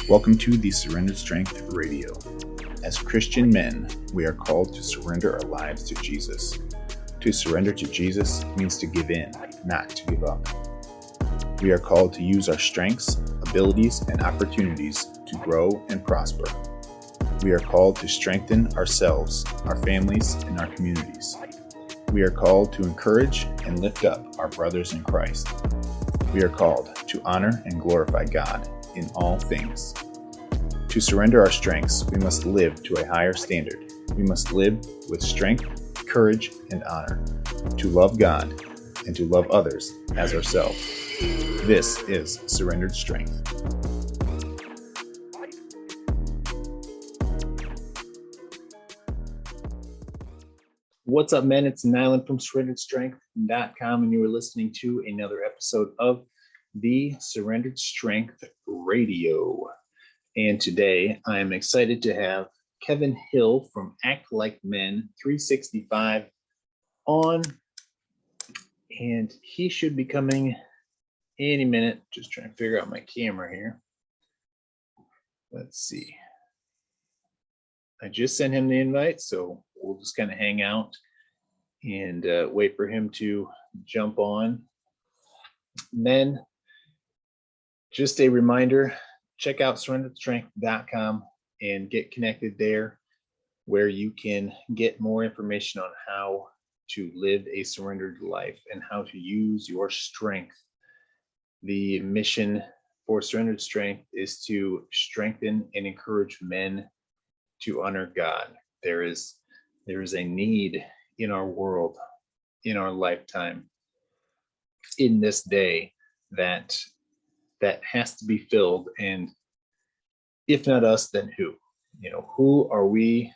Welcome to the Surrendered Strength Radio. As Christian men, we are called to surrender our lives to Jesus. To surrender to Jesus means to give in, not to give up. We are called to use our strengths, abilities, and opportunities to grow and prosper. We are called to strengthen ourselves, our families, and our communities. We are called to encourage and lift up our brothers in Christ. We are called to honor and glorify God in all things. To surrender our strengths, we must live to a higher standard. We must live with strength, courage, and honor, to love God and to love others as ourselves. This is Surrendered Strength. What's up, men? It's Nyland from SurrenderedStrength.com, and you are listening to another episode of the Surrendered Strength Radio. And today I am excited to have Kevin Hill from Act Like Men 365 on, and he should be coming any minute. Just trying to figure out my camera here. Let's see. I just sent him the invite, so we'll just kind of hang out and wait for him to jump on. And then just a reminder, check out SurrenderedStrength.com and get connected there, where you can get more information on how to live a surrendered life and how to use your strength. The mission for Surrendered Strength is to strengthen and encourage men to honor God. There is a need in our world, in our lifetime, in this day that has to be filled. And if not us, then who? Who are we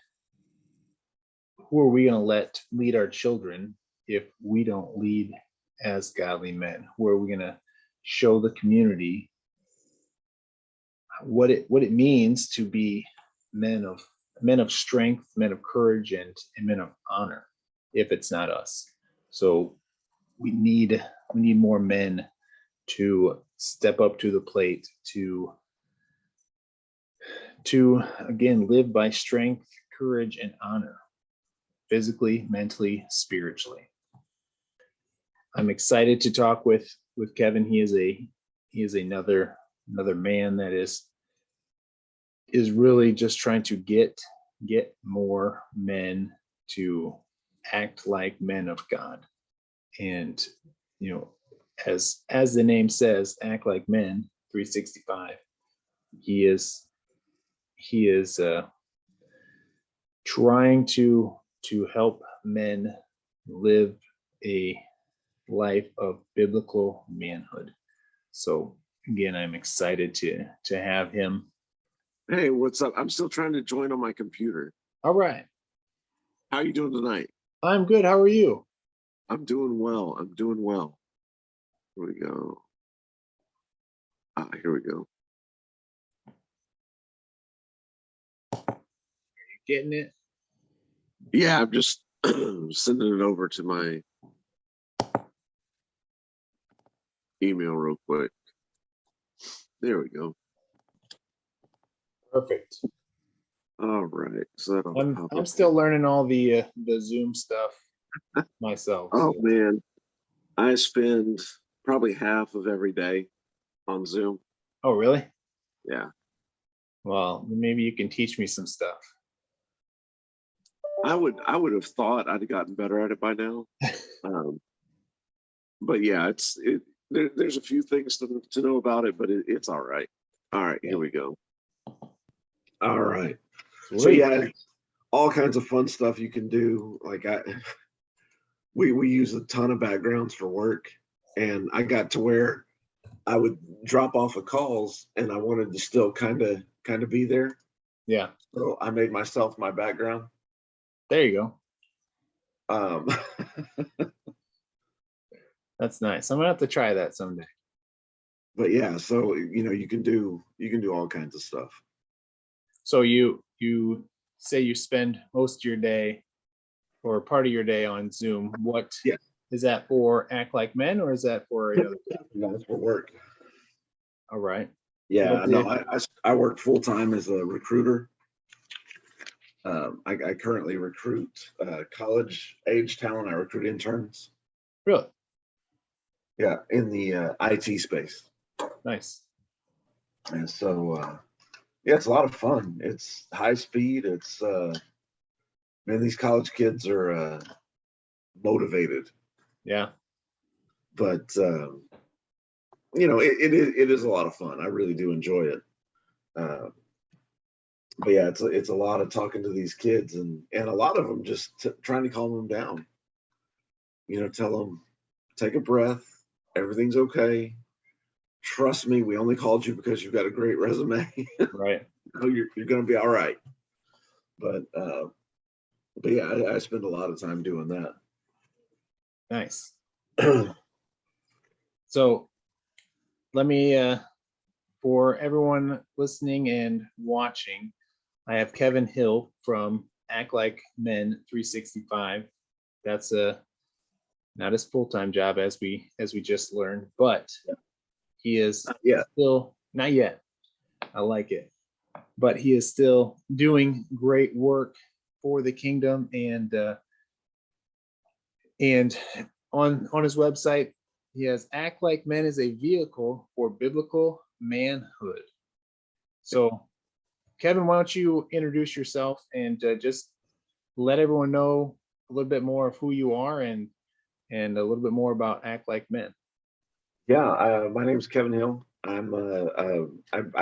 going to let lead our children if we don't lead as godly men? Who are we going to show the community what it means to be men of strength, men of courage, and men of honor, if it's not us? So we need more men to step up to the plate, to again live by strength, courage, and honor, physically, mentally, spiritually. I'm excited to talk with Kevin. He is another man that is really just trying to get more men to act like men of God. And as the name says, Act Like Men 365. He is trying to help men live a life of biblical manhood. So again, I'm excited to have him. Hey, what's up? I'm still trying to join on my computer. All right. How are you doing tonight? I'm good. How are you? I'm doing well. Here we go. Here we go. Getting it? Yeah, I'm just sending it over to my email real quick. There we go. Perfect. All right. So I'm still learning all the Zoom stuff myself. Oh man, I spend probably half of every day on Zoom. Oh really? Yeah. Well, maybe you can teach me some stuff. I would have thought I'd have gotten better at it by now. But yeah, there's a few things to know about it, but it's all right. All right, Here we go. All right. Sweet. So yeah, all kinds of fun stuff you can do. Like we use a ton of backgrounds for work, and I got to where I would drop off of calls and I wanted to still kind of be there. Yeah. So I made myself my background. There you go. That's nice. I'm gonna have to try that someday. But yeah, so you can do all kinds of stuff. So you say you spend most of your day or part of your day on Zoom. What is that for? Act Like Men, or is that for another? That's for work. All right. Yeah, no, I work full time as a recruiter. I currently recruit college age talent. I recruit interns. Really? Yeah, in the IT space. Nice. And so, yeah, it's a lot of fun. It's high speed. It's man, these college kids are motivated. Yeah. But it is a lot of fun. I really do enjoy it. But yeah, it's a lot of talking to these kids, and a lot of them just trying to calm them down. Tell them, take a breath. Everything's okay. Trust me, we only called you because you've got a great resume. Right. You're going to be all right. But yeah, I spend a lot of time doing that. Nice. So let me, for everyone listening and watching, I have Kevin Hill from Act Like Men 365. That's not his full-time job as we just learned, but he is still not yet. I like it. But he is still doing great work for the kingdom, and on his website he has Act Like Men is a vehicle for biblical manhood. So Kevin, why don't you introduce yourself and just let everyone know a little bit more of who you are and a little bit more about Act Like Men. Yeah, my name is Kevin Hill. I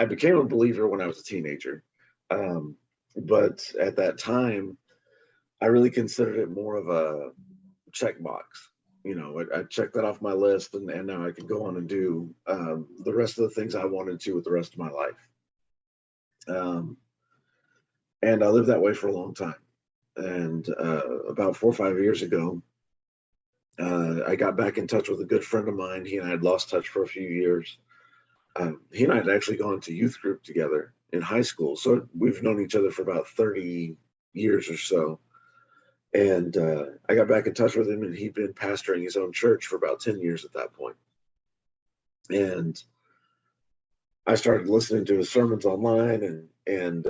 became a believer when I was a teenager, but at that time, I really considered it more of a checkbox. I checked that off my list, and now I could go on and do the rest of the things I wanted to with the rest of my life. And I lived that way for a long time. And about 4 or 5 years ago, I got back in touch with a good friend of mine. He and I had lost touch for a few years. He and I had actually gone to youth group together in high school. So we've known each other for about 30 years or so. And I got back in touch with him, and he'd been pastoring his own church for about 10 years at that point. And I started listening to his sermons online and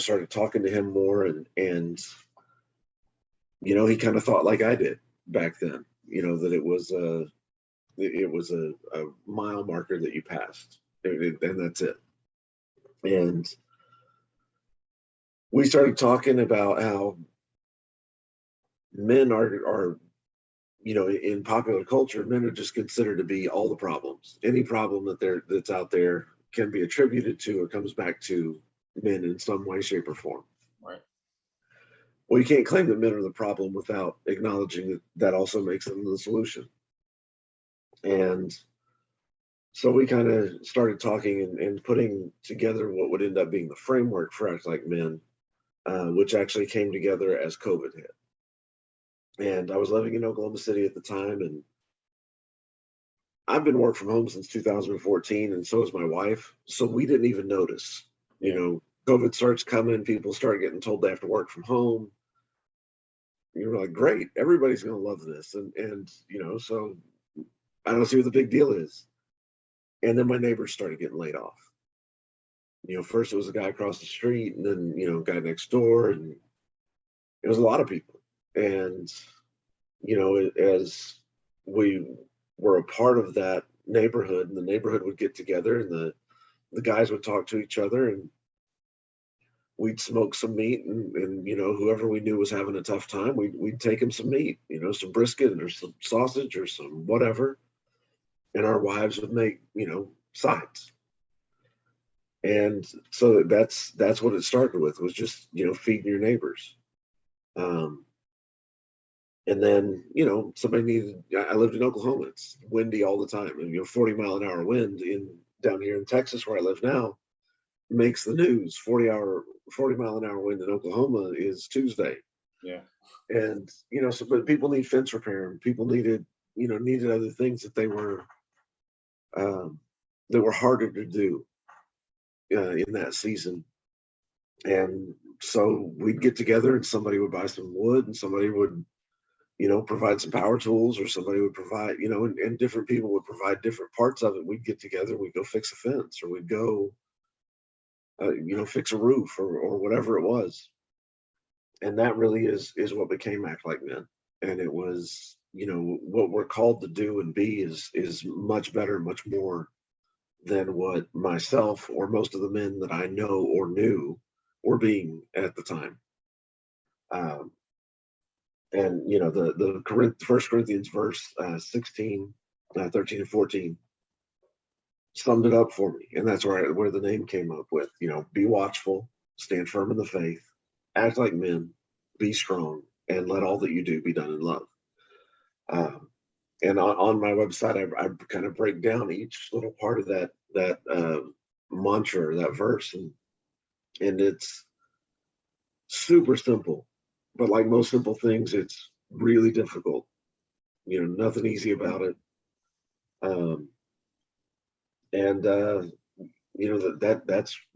started talking to him more. And he kind of thought like I did back then, that it was a mile marker that you passed, and that's it. And we started talking about how men are in popular culture, men are just considered to be all the problems. Any problem that's out there can be attributed to or comes back to men in some way, shape, or form. Right. Well, you can't claim that men are the problem without acknowledging that also makes them the solution. And so we kind of started talking and putting together what would end up being the framework for Act Like Men, which actually came together as COVID hit. And I was living in Oklahoma City at the time, and I've been working from home since 2014, and so is my wife. So we didn't even notice. COVID starts coming, people start getting told they have to work from home. You're like, great, everybody's going to love this. And so I don't see what the big deal is. And then my neighbors started getting laid off. First it was a guy across the street, and then, a guy next door, and it was a lot of people. And, as we were a part of that neighborhood, and the neighborhood would get together, and the guys would talk to each other, and we'd smoke some meat, and whoever we knew was having a tough time, we'd take them some meat, some brisket or some sausage or some whatever, and our wives would make sides. And so that's what it started with, was just feeding your neighbors. And then somebody needed. I lived in Oklahoma. It's windy all the time, and 40-mile-an-hour wind down here in Texas where I live now makes the news. 40-mile-an-hour wind in Oklahoma is Tuesday. Yeah. And but people need fence repair, and people needed other things that were harder to do in that season. And so we'd get together, and somebody would buy some wood, and somebody would provide some power tools, or somebody would provide, and different people would provide different parts of it. We'd get together, we'd go fix a fence, or we'd go, fix a roof, or whatever it was. And that really is what became Act Like Men. And it was, what we're called to do and be is much better, much more than what myself or most of the men that I know or knew were being at the time. And the First Corinthians verse 16, 13 and 14 summed it up for me. And that's where the name came up with, be watchful, stand firm in the faith, act like men, be strong, and let all that you do be done in love. And on my website, I kind of break down each little part of that mantra, that verse, and it's super simple. But like most simple things, it's really difficult. Nothing easy about it. That's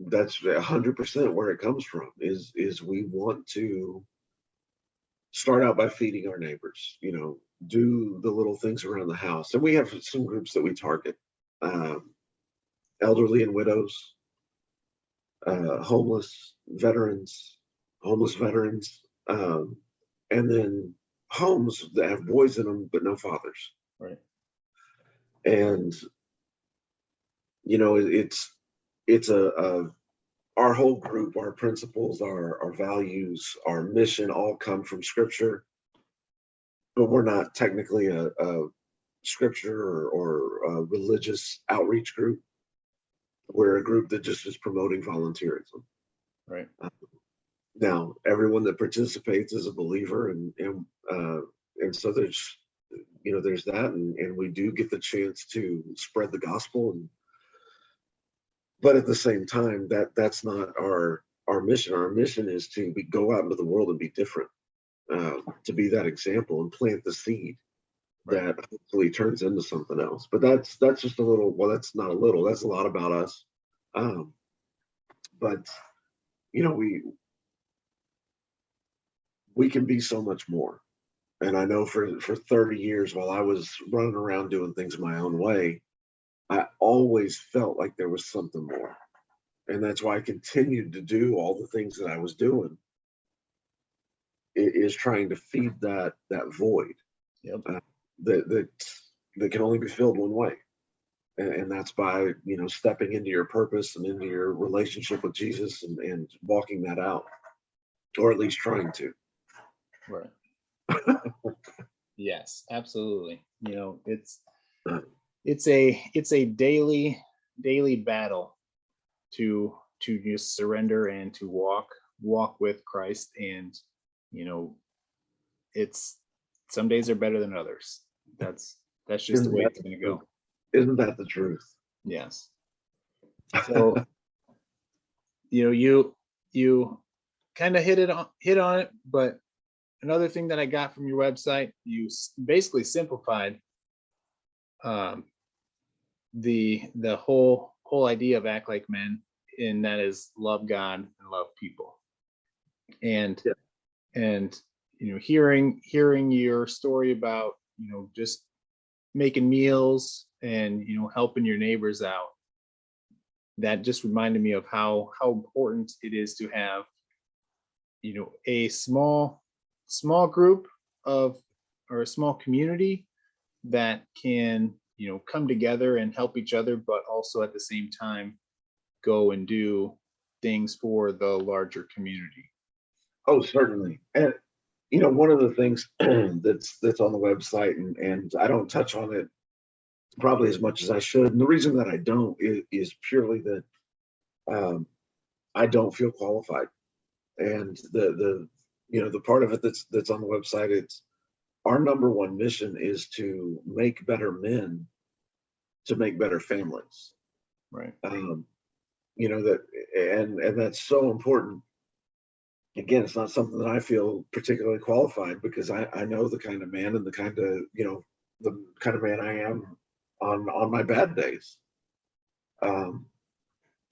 100% where it comes from. Is we want to start out by feeding our neighbors. Do the little things around the house, and we have some groups that we target: elderly and widows, homeless veterans, and then homes that have boys in them but no fathers. Right. And it's our whole group, our principles, our values, our mission all come from Scripture, but we're not technically a Scripture or a religious outreach group. We're a group that just is promoting volunteerism. Right. Now, everyone that participates is a believer, and so there's that, and we do get the chance to spread the gospel, but at the same time, that's not our mission. Our mission is to go out into the world and be different, to be that example and plant the seed that hopefully turns into something else. But that's just a little. Well, that's not a little. That's a lot about us. But we can be so much more. And I know for 30 years, while I was running around doing things my own way, I always felt like there was something more. And that's why I continued to do all the things that I was doing, is trying to feed that void. Yep. That can only be filled one way. And that's by, stepping into your purpose and into your relationship with Jesus and walking that out, or at least trying to. Right. Yes, absolutely. It's a daily battle to just surrender and to walk with Christ. And it's, some days are better than others. That's just the way it's going to go. Isn't that the truth? Yes. So you kind of hit on it, but another thing that I got from your website, you basically simplified the whole idea of Act Like Men, and that is love God and love people. And hearing your story about just making meals and helping your neighbors out, that just reminded me of how important it is to have a small group of, or a small community that can come together and help each other, but also at the same time go and do things for the larger community. Oh, certainly. And one of the things that's on the website, and I don't touch on it probably as much as I should, and the reason that I don't is purely that I don't feel qualified. And the part of it that's on the website, it's our number one mission is to make better men, to make better families. Right. That, and that's so important. Again, it's not something that I feel particularly qualified, because I know the kind of man and the kind of man I am on my bad days. And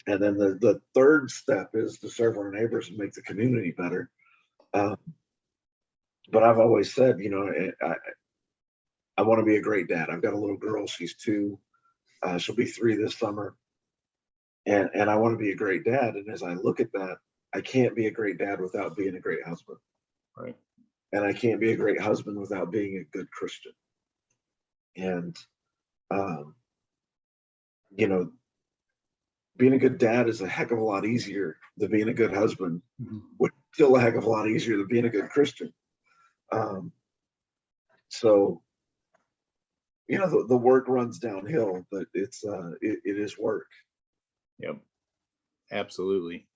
then the third step is to serve our neighbors and make the community better. but I've always said, I want to be a great dad. I've got a little girl. She's 2. She'll be 3 this summer. And I want to be a great dad. And as I look at that, I can't be a great dad without being a great husband. Right. And I can't be a great husband without being a good Christian. And, um, being a good dad is a heck of a lot easier than being a good husband, which is still a heck of a lot easier than being a good Christian. So, the work runs downhill, but it is work. Yep, absolutely.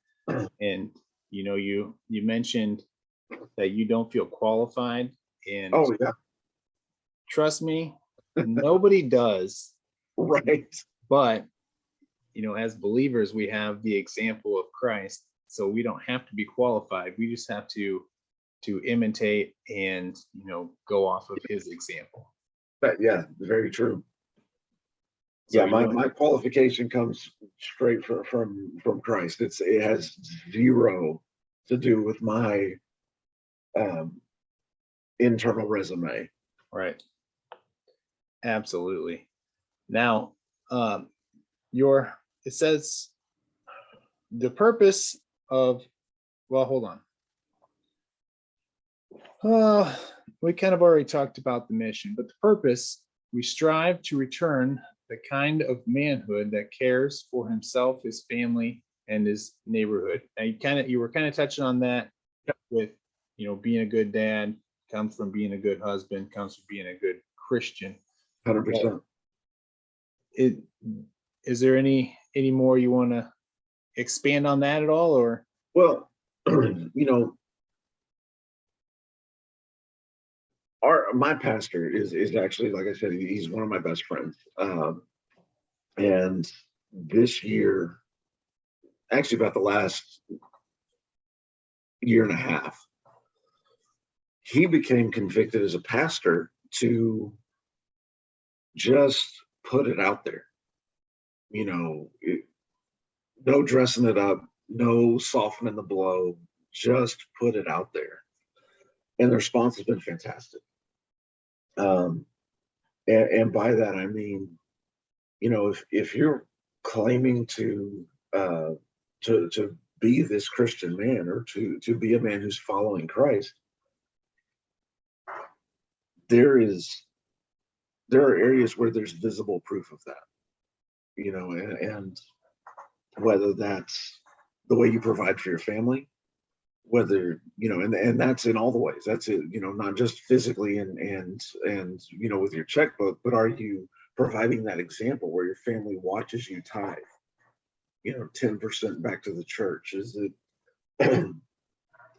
And you mentioned that you don't feel qualified, and oh yeah, trust me, nobody does. Right. But as believers, we have the example of Christ, so we don't have to be qualified. We just have to imitate and go off of his example. Yeah, very true. So, yeah, my qualification comes straight from Christ. It has zero to do with my internal resume. Right. Absolutely. Now, it says the purpose of, well, hold on. We kind of already talked about the mission, but the purpose, we strive to return the kind of manhood that cares for himself, his family, and his neighborhood. Now, you were kind of touching on that with, being a good dad comes from being a good husband, comes from being a good Christian. 100%. Is there any more you want to expand on that at all, or? Well, my pastor is actually, like I said, he's one of my best friends. And this year, actually about the last year and a half, he became convicted as a pastor to just put it out there. No dressing it up, no softening the blow, just put it out there. And the response has been fantastic. And by that, I mean, if you're claiming to be this Christian man, or to be a man who's following Christ, there are areas where there's visible proof of that, and whether that's the way you provide for your family, whether and that's in all the ways. That's it, not just physically and with your checkbook, but are you providing that example where your family watches you tithe 10% back to the church? Is it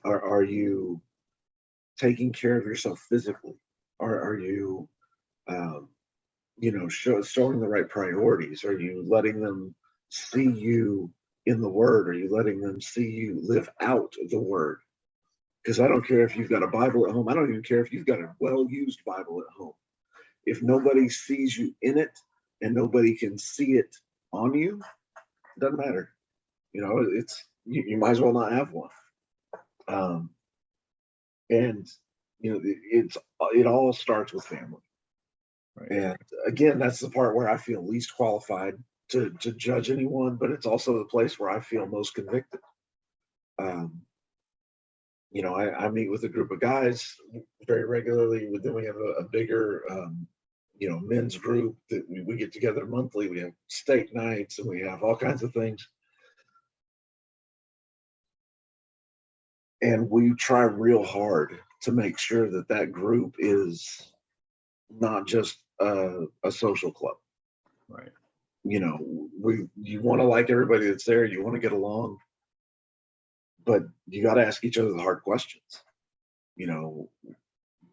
are you taking care of yourself physically? Are you showing the right priorities? Are you letting them see you in the word? Are you letting them see you live out the word? Because I don't care if you've got a Bible at home. I don't even care if you've got a well-used Bible at home. If nobody sees you in it and nobody can see it on you, it doesn't matter. It's you might as well not have one. And it all starts with family. Right. And again, that's the part where I feel least qualified to judge anyone, but it's also the place where I feel most convicted. I meet with a group of guys very regularly. Then we have a bigger, men's group that we get together monthly. We have steak nights and we have all kinds of things. And we try real hard to make sure that group is not just a social club. Right. You want to like everybody that's there. You want to get along, but you got to ask each other the hard questions.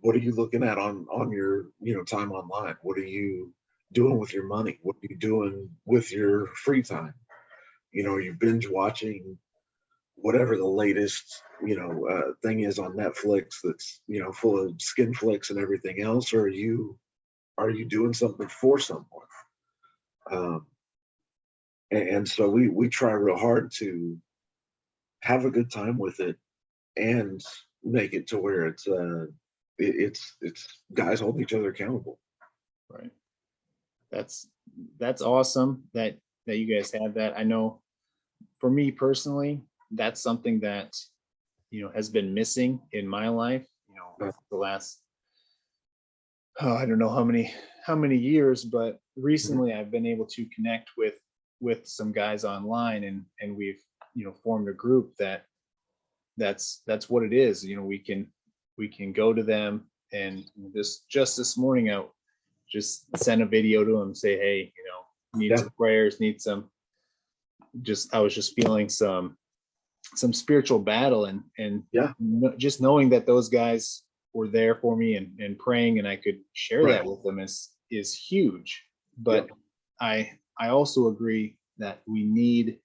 What are you looking at on your time online? What are you doing with your money? What are you doing with your free time? Are you binge watching whatever the latest thing is on Netflix that's full of skin flicks and everything else, or are you doing something for someone? And so we try real hard to have a good time with it and make it to where it's it's guys holding each other accountable. Right. That's awesome that you guys have that. I know for me personally, that's something that, has been missing in my life, the last, I don't know how many years, but recently I've been able to connect with some guys online, and we've, formed a group that's what it is. We can go to them, and just this morning out, just send a video to them, say, hey, need some prayers, need some, I was just feeling some spiritual battle, and just knowing that those guys were there for me and praying, and I could share that with them is huge. But I also agree that we need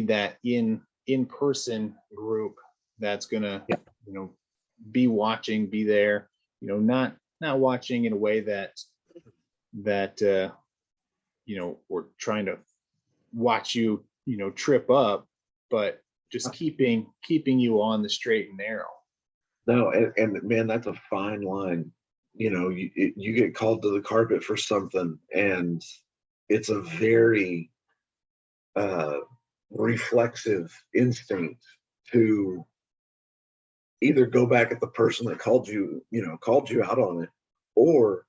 that in-person group that's gonna be watching, be there, not watching in a way that we're trying to watch you trip up, but just keeping you on the straight and narrow. No, and man, that's a fine line. You get called to the carpet for something, and it's a very reflexive instinct to either go back at the person that called you out on it, or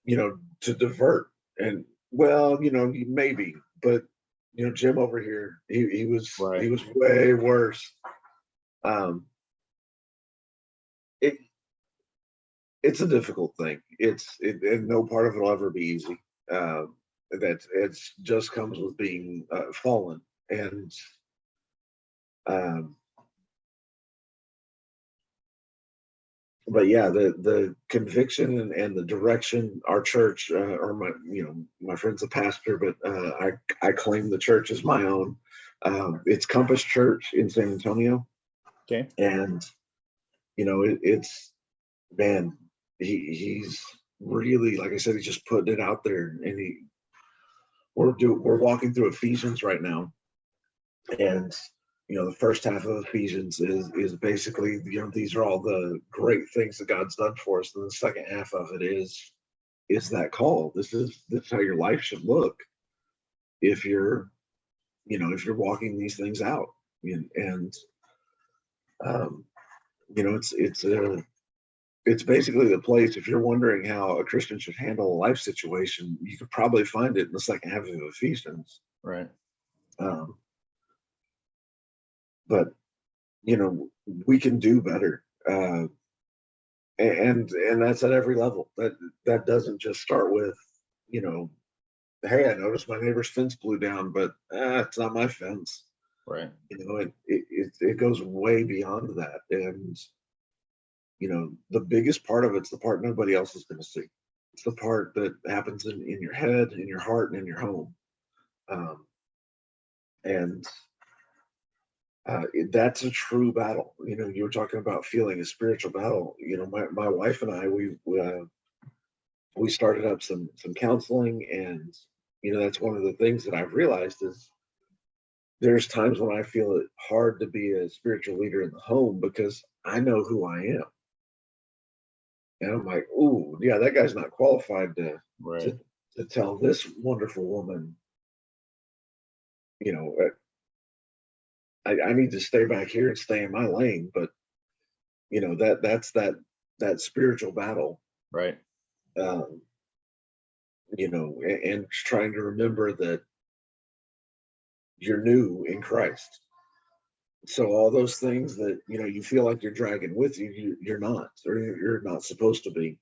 to divert. And well, maybe, but Jim over here, he was way worse. It's a difficult thing. And no part of it will ever be easy. It just comes with being fallen. And but yeah, the conviction and the direction our church, or my friend's a pastor, but I claim the church as my own. It's Compass Church in San Antonio. Okay. And it's, man, he's really, like I said, he's just putting it out there, and we're walking through Ephesians right now, and the first half of Ephesians is basically, these are all the great things that God's done for us, and the second half of it is that call. This is how your life should look if you're walking these things out. And it's basically the place. If you're wondering how a Christian should handle a life situation, you could probably find it in the second half of Ephesians. Right. But we can do better, and that's at every level. That doesn't just start with, hey, I noticed my neighbor's fence blew down, but it's not my fence. Right. It goes way beyond that, and the biggest part of it's the part nobody else is going to see. It's the part that happens in your head, in your heart, and in your home. And that's a true battle. You were talking about feeling a spiritual battle. My wife and I, we started up some counseling, and that's one of the things that I've realized is there's times when I feel it hard to be a spiritual leader in the home because I know who I am. And I'm like, ooh, yeah, that guy's not qualified to tell this wonderful woman, I need to stay back here and stay in my lane. But that's that spiritual battle, right? And trying to remember that you're new in Christ. So all those things that you feel like you're dragging with you, you're not, or you're not supposed to be.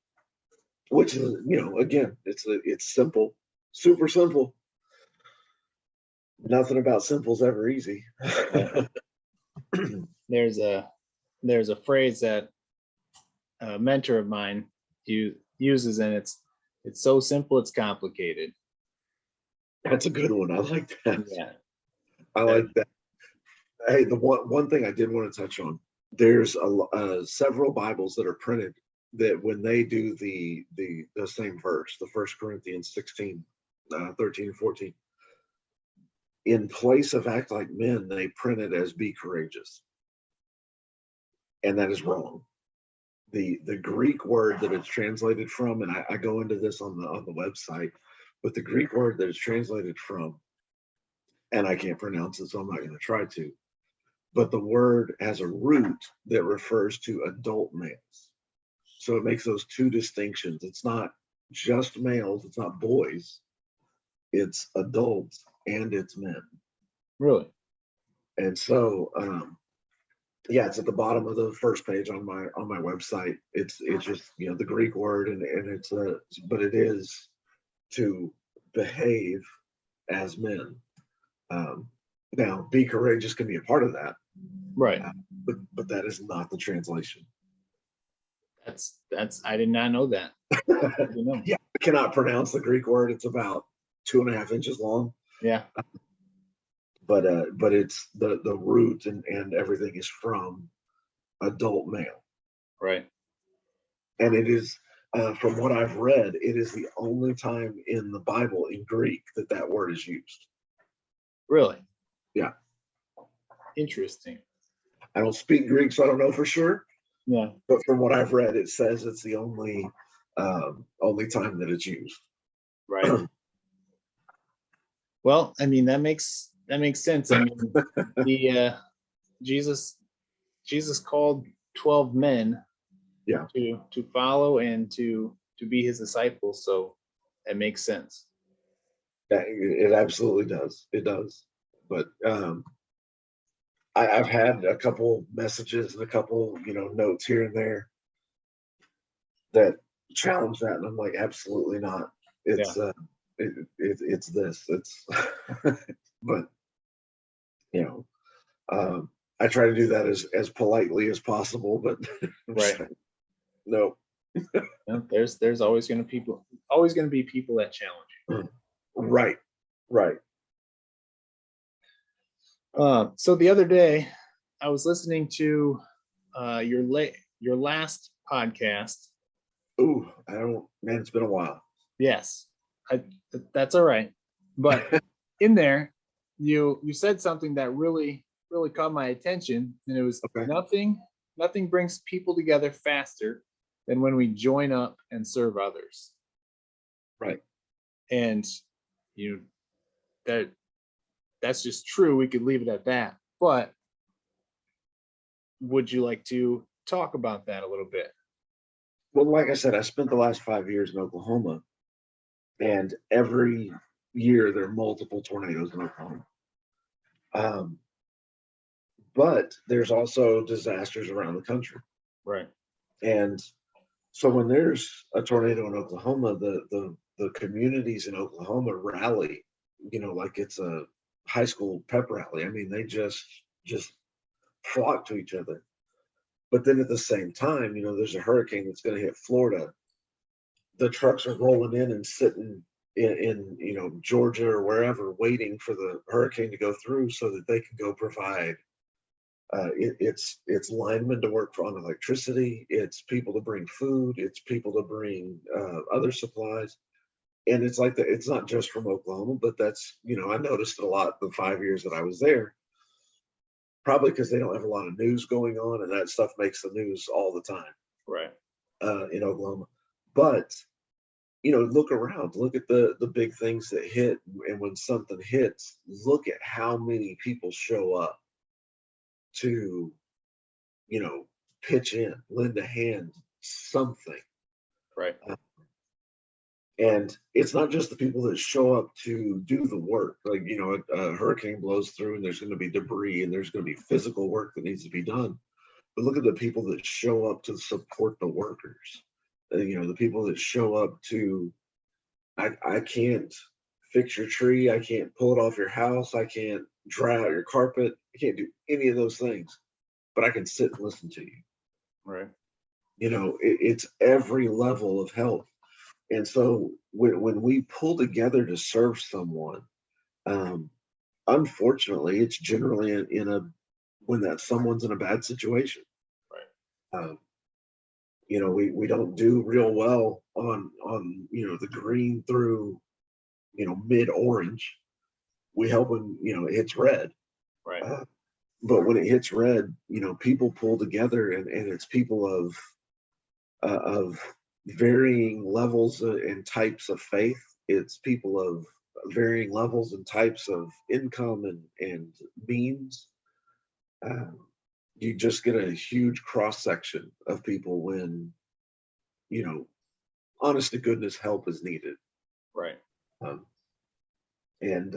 Which is, again, it's simple, super simple. Nothing about simple is ever easy. There's a phrase that a mentor of mine uses, and it's so simple it's complicated. That's a good one. I like that. Yeah, I like that. Hey, the one thing I did want to touch on, there's several Bibles that are printed that when they do the same verse, the 1 Corinthians 16, 13 and 14, in place of act like men, they print it as be courageous. And that is wrong. the Greek word that it's translated from, and I go into this on the website, but the Greek word that it's translated from, and I can't pronounce it, so I'm not going to try to. But the word has a root that refers to adult males. So it makes those two distinctions. It's not just males, it's not boys, it's adults and it's men. Really? And so yeah, it's at the bottom of the first page on my website. It's just, you know, the Greek word, and it's but it is to behave as men. Now, be courageous can be a part of that, Right. But that is not the translation. That's I did not know that. Yeah, I cannot pronounce the Greek word. It's about 2.5 inches long. Yeah. But it's the root and everything is from adult male. Right. And it is, from what I've read, it is the only time in the Bible in Greek that word is used. Really? Yeah. Interesting. I don't speak Greek, so I don't know for sure. Yeah. But from what I've read, it says it's the only time that it's used. Right. Well, I mean, that makes sense. I mean, the Jesus called 12 men, yeah, to follow and to be his disciples. So it makes sense. It absolutely does. It does. But I've had a couple messages and a couple, you know, notes here and there that challenge that, and I'm like, absolutely not. It's it's this. It's but you know, I try to do that as politely as possible, but right. No. There's always going to be people that challenge you. Right. So the other day, I was listening to your last podcast. Ooh, man, it's been a while. Yes, that's all right. But in there, you said something that really caught my attention, and it was nothing brings people together faster than when we join up and serve others. Right. And that's just true. We could leave it at that. But would you like to talk about that a little bit? Well, like I said, I spent the last 5 years in Oklahoma, and every year there are multiple tornadoes in Oklahoma. But there's also disasters around the country. Right. And so when there's a tornado in Oklahoma, the communities in Oklahoma rally, you know, like it's a high school pep rally. I mean, they just flock to each other. But then at the same time, you know, there's a hurricane that's going to hit Florida. The trucks are rolling in and sitting in you know, Georgia or wherever, waiting for the hurricane to go through so that they can go provide. It's linemen to work on electricity. It's people to bring food. It's people to bring other supplies. And it's like that. It's not just from Oklahoma, but that's, you know, I noticed it a lot the 5 years that I was there. Probably because they don't have a lot of news going on, and that stuff makes the news all the time. Right. In Oklahoma. But, you know, look around, look at the big things that hit. And when something hits, look at how many people show up to, you know, pitch in, lend a hand, something. Right. And it's not just the people that show up to do the work. Like, you know, a hurricane blows through and there's going to be debris and there's going to be physical work that needs to be done. But look at the people that show up to support the workers. You know, the people that show up to, I can't fix your tree. I can't pull it off your house. I can't dry out your carpet. I can't do any of those things, but I can sit and listen to you. Right. You know, it's every level of help. And so when we pull together to serve someone, unfortunately, it's generally when that someone's in a bad situation. Right. You know, we don't do real well on you know, the green through, you know, mid orange. We help when, you know, it hits red. Right. But when it hits red, you know, people pull together, and it's people of of varying levels and types of faith. It's people of varying levels and types of income and means. Um, you just get a huge cross section of people when, honest to goodness help is needed. Right. Um, and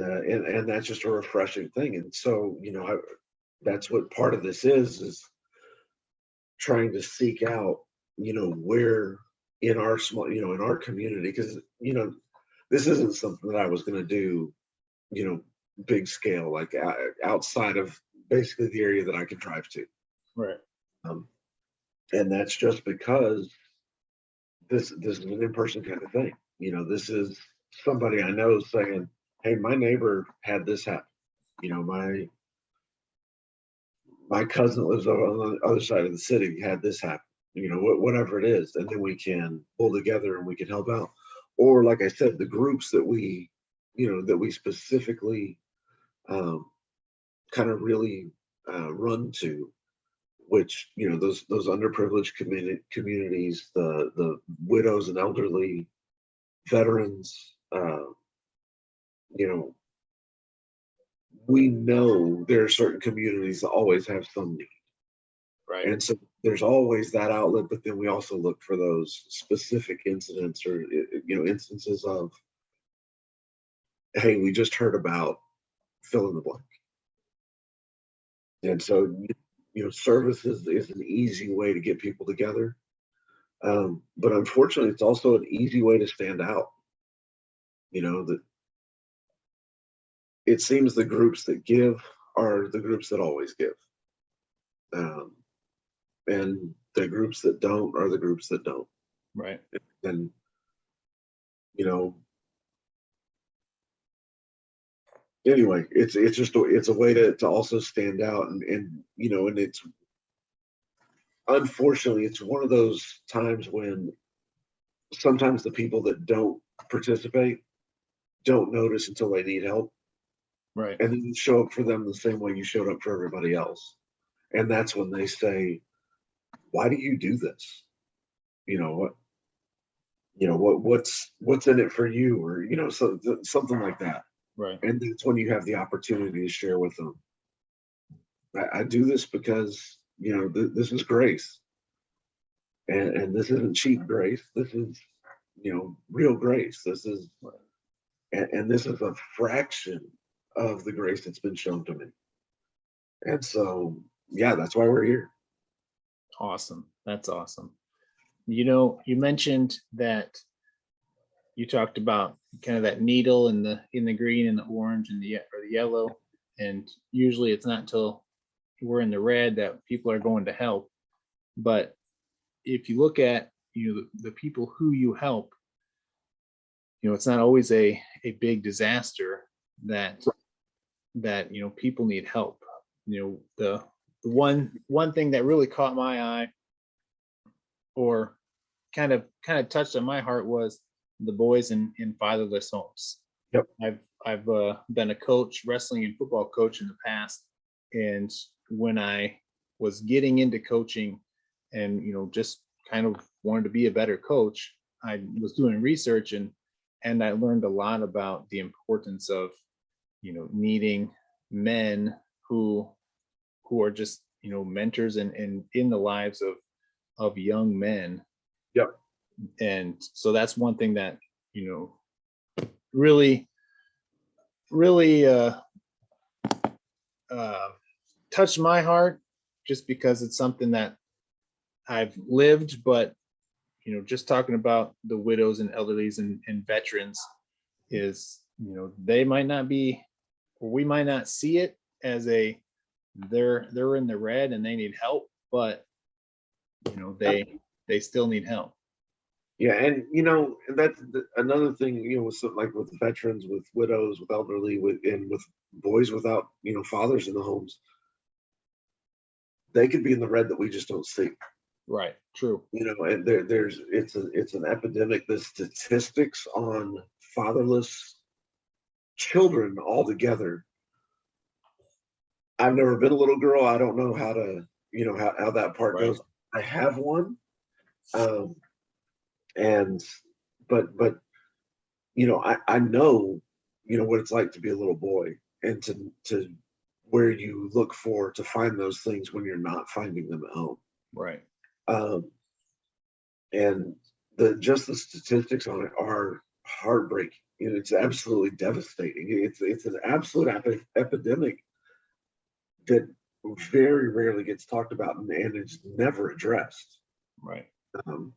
that's just a refreshing thing. And so, that's what part of this is trying to seek out, where in our small, in our community, because, this isn't something that I was going to do, big scale, like outside of basically the area that I could drive to. Right. Um, and that's just because this is an in-person kind of thing. This is somebody I know saying, "Hey, my neighbor had this happen. My cousin lives over on the other side of the city. Had this happen. Whatever it is, and then we can pull together and we can help out." Or, like I said, the groups that we specifically kind of really run to, which those underprivileged communities, the widows and elderly, veterans. You know, we know there are certain communities that always have some need. Right. And so there's always that outlet, but then we also look for those specific incidents or instances of, hey, we just heard about fill in the blank. And so service is an easy way to get people together. But unfortunately, it's also an easy way to stand out. That it seems the groups that give are the groups that always give. And the groups that don't are the groups that don't. Right. And anyway, it's just it's a way to also stand out, and and it's unfortunately it's one of those times when sometimes the people that don't participate don't notice until they need help. Right. And then you show up for them the same way you showed up for everybody else. And that's when they say, why do you do this? What's in it for you? Or, something like that. Right. And that's when you have the opportunity to share with them. I do this because, this is grace. And this isn't cheap grace. This is, real grace. This is, Right. and this is a fraction of the grace that's been shown to me. And so, yeah, that's why we're here. Awesome. That's awesome. You mentioned that you talked about kind of that needle in the green and the orange and the yellow, and usually it's not until we're in the red that people are going to help. But if you look at the people who you help, it's not always a big disaster that people need help. The one thing that really caught my eye or kind of touched on my heart was the boys in fatherless homes. Yep. I've been a coach, wrestling and football coach in the past, and when I was getting into coaching and just kind of wanted to be a better coach, I was doing research and I learned a lot about the importance of needing men who are just mentors and in the lives of young men. Yep. And so that's one thing that really touched my heart, just because it's something that I've lived. But just talking about the widows and elderlies and veterans is, they might not be, or we might not see it as they're in the red and they need help, but they still need help. Yeah, and that's another thing. With something like with veterans, with widows, with elderly, with boys without fathers in the homes, they could be in the red that we just don't see. Right. True. And it's an epidemic. The statistics on fatherless children altogether. I've never been a little girl. I don't know how to how that part Right. goes. I have one, Um, and but I know what it's like to be a little boy, and to where you look for to find those things when you're not finding them at home. Right. Um, and the statistics on it are heartbreaking. It's absolutely devastating. It's an absolute epidemic that very rarely gets talked about, and it's never addressed. Right. Um,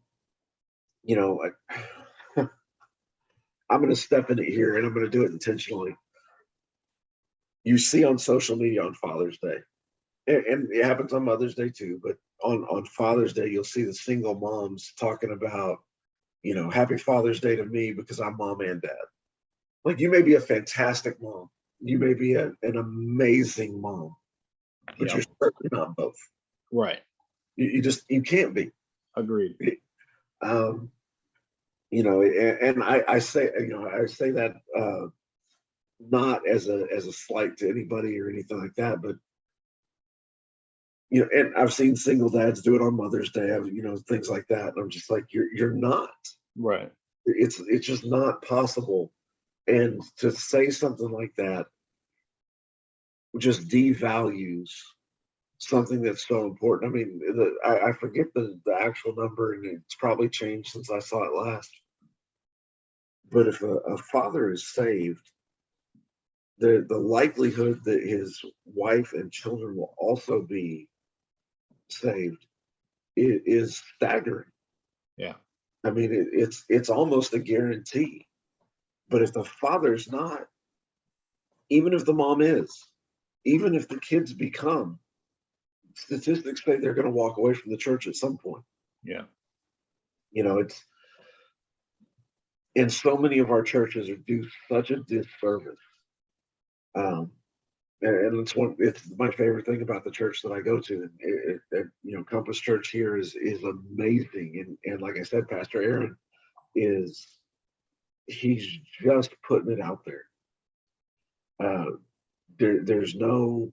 you know, I'm going to step in it here, and I'm going to do it intentionally. You see on social media on Father's Day, and it happens on Mother's Day too, but on Father's Day, you'll see the single moms talking about, Happy Father's Day to me because I'm mom and dad. Like, you may be a fantastic mom, you may be an amazing mom, but Yep. you're certainly not both. Right. You can't be. Agreed. Um, and I say that not as a slight to anybody or anything like that, but and I've seen single dads do it on Mother's Day, things like that. And I'm just like, you're not. Right. It's just not possible. And to say something like that just devalues something that's so important. I mean, I forget the actual number, and it's probably changed since I saw it last. But if a father is saved, the likelihood that his wife and children will also be saved is staggering. Yeah. I mean, it's almost a guarantee. But if the father's not, even if the mom is, even if the kids become, statistics say they're going to walk away from the church at some point. Yeah. It's, and so many of our churches do such a disservice. Um, and it's my favorite thing about the church that I go to. Compass Church here is amazing. And like I said, Pastor Aaron he's just putting it out there. There's no,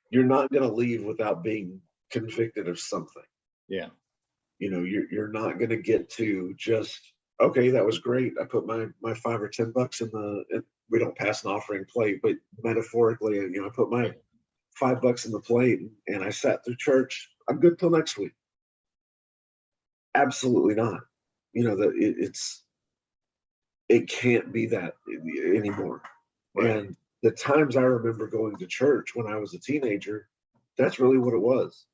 you're not going to leave without being convicted of something. Yeah. You're not going to get to just, okay, that was great. I put my $5 or $10 we don't pass an offering plate, but metaphorically, I put my $5 in the plate and I sat through church. I'm good till next week. Absolutely not. It can't be that anymore. Right. And the times I remember going to church when I was a teenager, that's really what it was.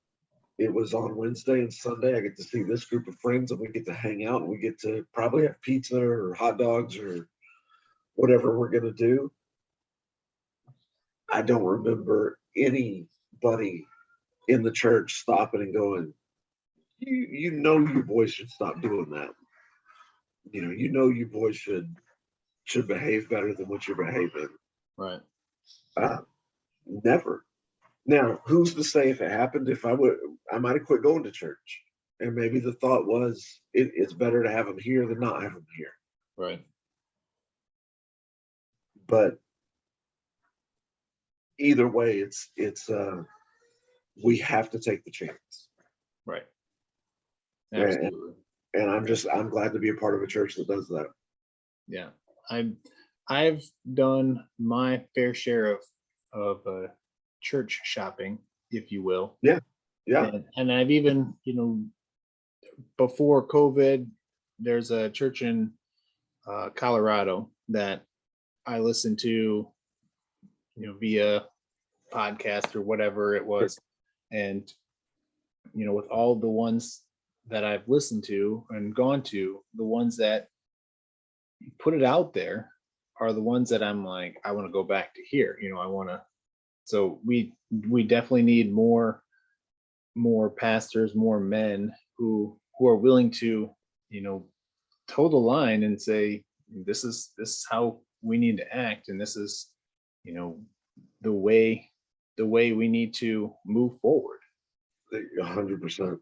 It was on Wednesday and Sunday. I get to see this group of friends, and we get to hang out, and we get to probably have pizza or hot dogs or whatever we're going to do. I don't remember anybody in the church stopping and going, you boys should stop doing that. You boys should behave better than what you're behaving. Right. Never. Now, who's to say if it happened, I might have quit going to church. And maybe the thought was it's better to have them here than not have them here. Right. But either way, it's we have to take the chance. Right. Absolutely. And I'm glad to be a part of a church that does that. Yeah. I've done my fair share of church shopping, if you will. Yeah. And I've even, before COVID, there's a church in Colorado that I listened to, via podcast or whatever it was. And, with all the ones that I've listened to and gone to, the ones that put it out there are the ones that I'm like, I want to go back to here. I want to. So we definitely need more pastors, more men who are willing to, toe the line and say, this is how we need to act, and this is, the way we need to move forward. 100%.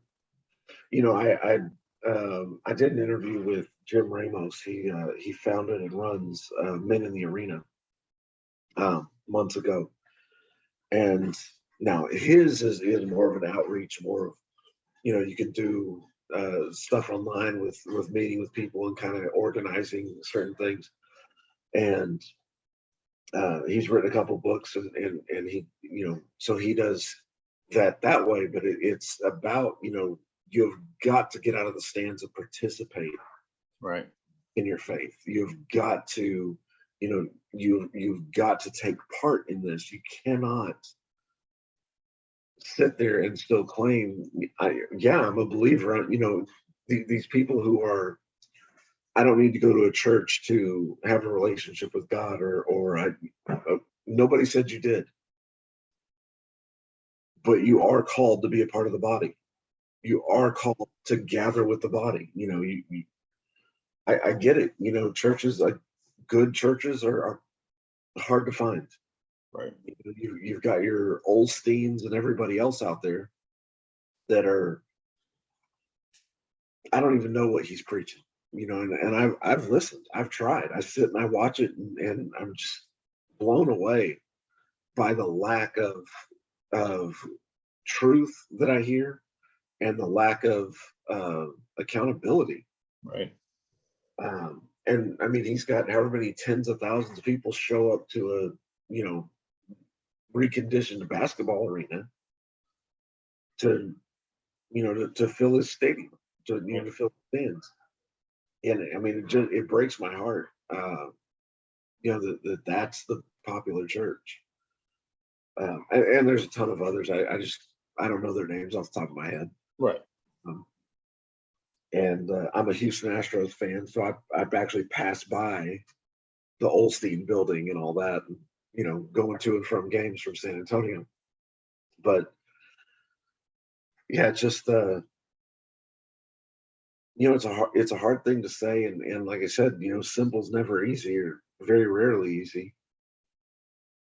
I did an interview with Jim Ramos. He founded and runs Men in the Arena months ago, and Now his is more of an outreach, more of, you can do stuff online with meeting with people and kind of organizing certain things. And he's written a couple books, and he, so he does that way. But it's about, you've got to get out of the stands and participate Right. in your faith. You've got to, you've got to take part in this. You cannot sit there and still claim, I'm a believer. These people who are, I don't need to go to a church to have a relationship with God, or nobody said you did, but you are called to be a part of the body. You are called to gather with the body. I get it. Churches, like good churches, are hard to find. Right. You've got your Olsteins and everybody else out there that are, I don't even know what he's preaching, and I've listened, I've tried, I sit and I watch it, and I'm just blown away by the lack of truth that I hear, and the lack of accountability. Right. And I mean, he's got however many tens of thousands of people show up to a reconditioned basketball arena to to fill his stadium, to fill the stands. And I mean, it breaks my heart, that's the popular church. And there's a ton of others. I don't know their names off the top of my head. Right. And I'm a Houston Astros fan, so I've actually passed by the Olstein building and all that, and, going to and from games from San Antonio. But yeah, it's just it's a hard thing to say, and like I said, simple's never easy, or very rarely easy,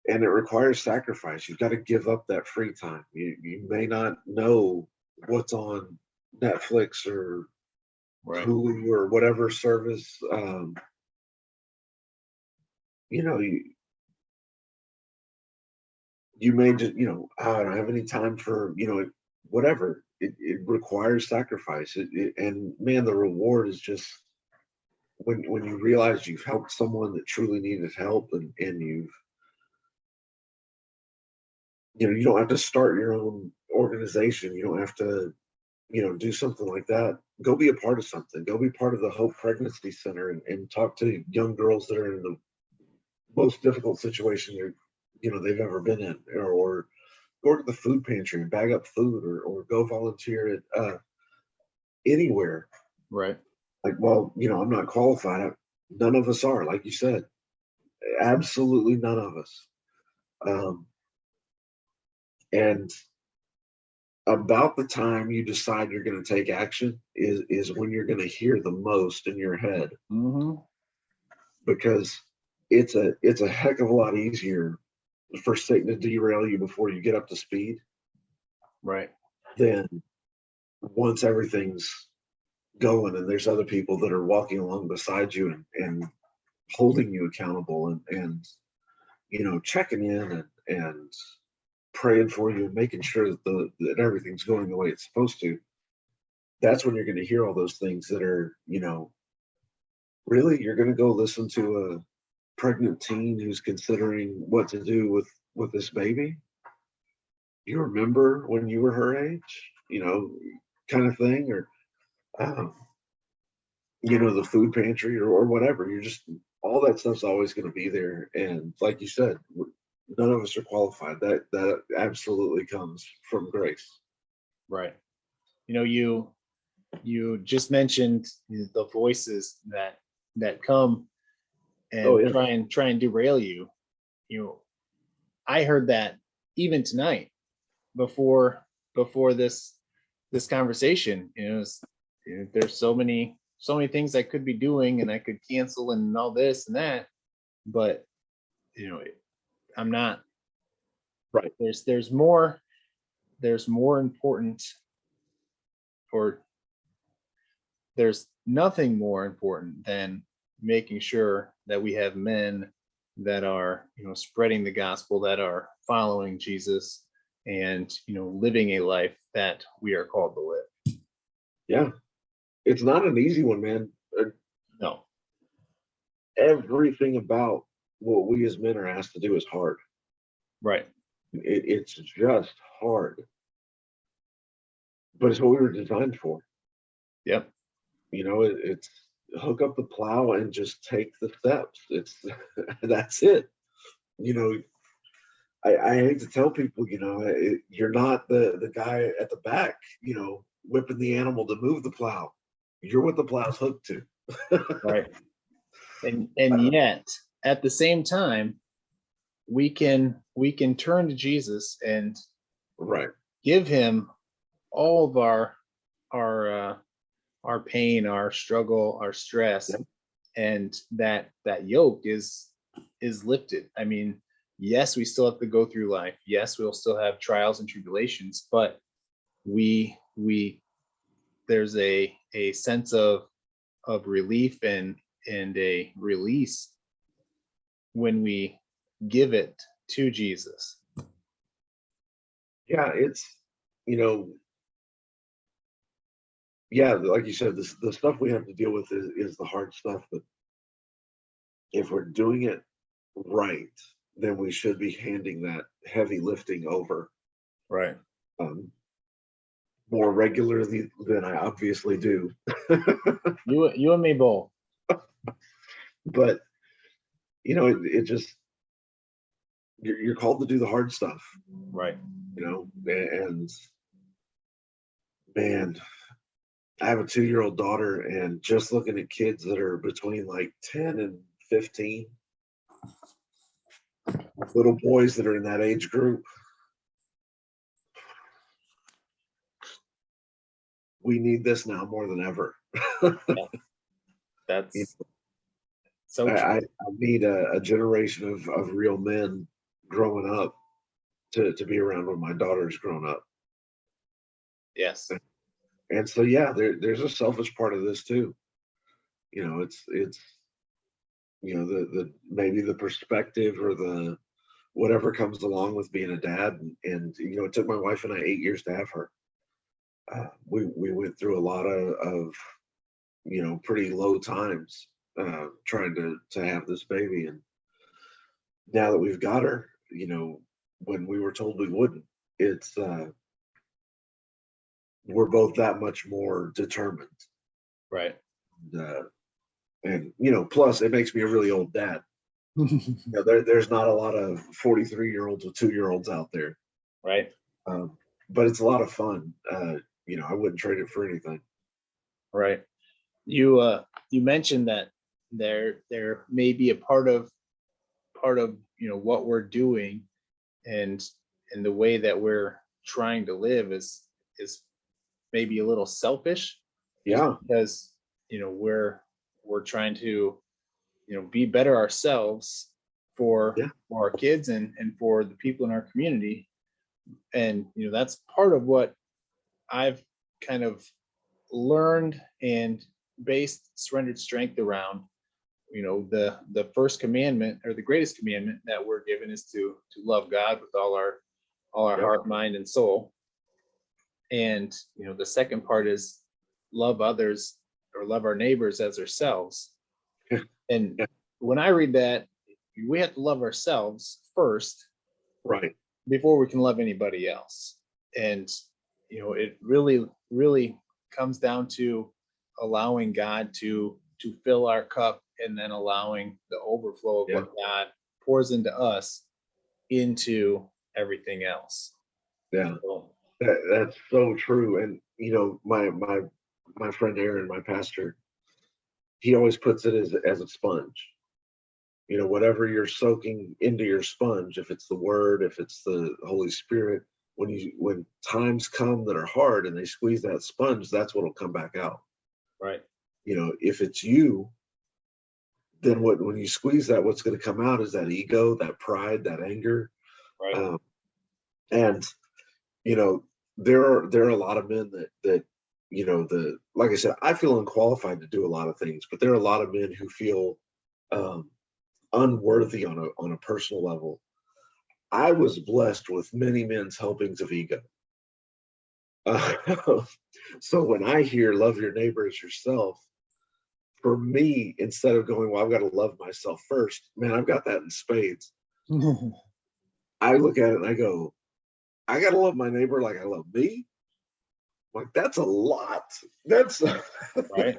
and it requires sacrifice. You've got to give up that free time. You may not know what's on Netflix or Right. Hulu or whatever service. You may just, I don't have any time for, whatever. It requires sacrifice. And man, the reward is just when you realize you've helped someone that truly needed help, and you don't have to start your own organization. You don't have to, do something like that. Go be a part of something. Go be part of the Hope Pregnancy Center, and talk to young girls that are in the most difficult situation they've ever been in, or go to the food pantry and bag up food, or go volunteer at anywhere. Right. Like, well, I'm not qualified. None of us are, like you said. Absolutely none of us. And about the time you decide you're going to take action is when you're going to hear the most in your head. Mm-hmm. Because it's a heck of a lot easier for Satan to derail you before you get up to speed. Right. Than once everything's going and there's other people that are walking along beside you, and holding you accountable, and checking in, and praying for you, and making sure that everything's going the way it's supposed to. That's when you're going to hear all those things that are, really, you're going to go listen to a pregnant teen who's considering what to do with this baby. You remember when you were her age, kind of thing, or the food pantry, or whatever. You're just, all that stuff's always going to be there. And like you said, none of us are qualified. That absolutely comes from grace. Right. You just mentioned the voices that come and try and derail you. I heard that even tonight before this conversation. There's so many things I could be doing, and I could cancel and all this and that, but I'm not. Right. There's more important, or there's nothing more important than making sure that we have men that are spreading the gospel, that are following Jesus, and, living a life that we are called to live. Yeah. It's not an easy one, man. No. Everything about what we as men are asked to do is hard. Right. It's just hard. But it's what we were designed for. Yep. It's hook up the plow and just take the steps. It's that's it. I hate to tell people, you're not the guy at the back, whipping the animal to move the plow. You're what the plow's hooked to. Right. And yet, at the same time, we can turn to Jesus and right, give him all of our pain, our struggle, our stress, yep. and that yoke is lifted. I mean, yes, we still have to go through life. Yes, we'll still have trials and tribulations, but we there's a sense of relief and a release when we give it to Jesus. Yeah, it's yeah, like you said, the stuff we have to deal with is the hard stuff. But if we're doing it right, then we should be handing that heavy lifting over. Right. More regularly than I obviously do. You and me both. But it just you're called to do the hard stuff. Right. And man, I have a 2-year-old daughter, and just looking at kids that are between like 10 and 15, little boys that are in that age group, we need this now more than ever. That's so true. I need a generation of real men growing up to be around when my daughter's grown up. Yes. And so, yeah, there's a selfish part of this too. It's the maybe the perspective or the whatever comes along with being a dad. And it took my wife and I 8 years to have her. We went through a lot of pretty low times trying to have this baby. And now that we've got her, when we were told we wouldn't, it's we're both that much more determined. Right. And plus it makes me a really old dad. There's not a lot of 43-year-olds with 2-year-olds out there. Right. But it's a lot of fun. I wouldn't trade it for anything. Right. You mentioned that there may be a part of what we're doing and the way that we're trying to live is maybe a little selfish. Yeah. Because we're trying to be better ourselves for our kids and for the people in our community. And that's part of what I've kind of learned and based Surrendered Strength around. The first commandment, or the greatest commandment that we're given, is to love God with all our heart, mind, and soul. And the second part is love others, or love our neighbors as ourselves. And when I read that, we have to love ourselves first, right, before we can love anybody else. And it really comes down to allowing God to fill our cup, and then allowing the overflow of what God pours into us into everything else. Yeah. So, that's so true. And my friend Aaron, my pastor, he always puts it as a sponge. Whatever you're soaking into your sponge, if it's the word, if it's the Holy Spirit, when times come that are hard and they squeeze that sponge, that's what'll come back out. Right. If it's you, then when you squeeze that, what's going to come out is that ego, that pride, that anger. Right. And there are a lot of men that like I said, I feel unqualified to do a lot of things, but there are a lot of men who feel unworthy on a personal level. I was blessed with many men's helpings of ego. So when I hear love your neighbor as yourself, for me, instead of going, well, I've got to love myself first, man, I've got that in spades. I look at it and I go, I got to love my neighbor like I love me. Like, that's a lot. That's right.